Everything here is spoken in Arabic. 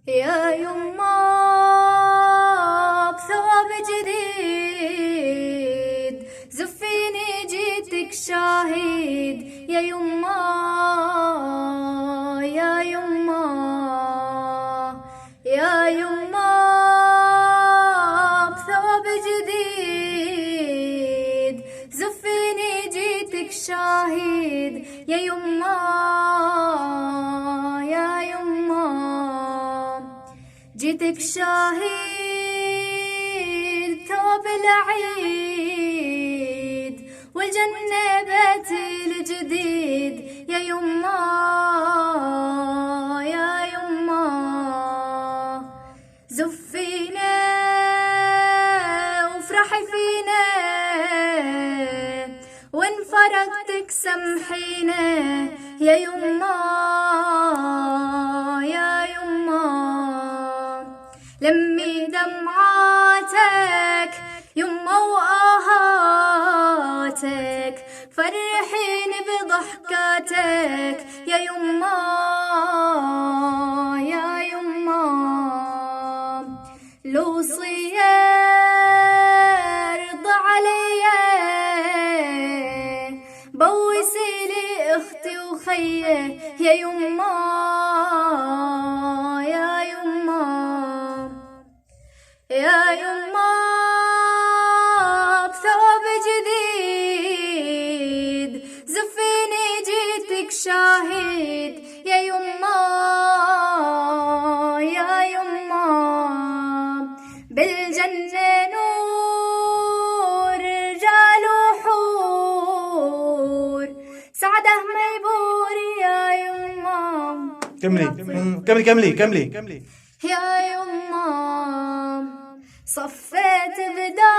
يا يما بثوب جديد زفيني جيتك شاهد يا يما يا يما يا يما بثوب جديد زفيني جيتك شاهد يا يما يا يما جيتك شاهد ثوب العيد والجنة بيتي الجديد يا يما يا يما زفينا وافرحي فينا وان فرقتك سمحينا يا يما يا يما لمي دمعاتك يما وآهاتك فرحيني بضحكاتك يا يما يا يما لو صير رضى عليا بوسي لي اختي وخيه يا يما يا يما يا يما بثوب جديد زفيني جيتك شاهد يا يما يا يما بالجنة نور رجال وحور سعده ما يبور يا يما كملي يا يما صفيت بداية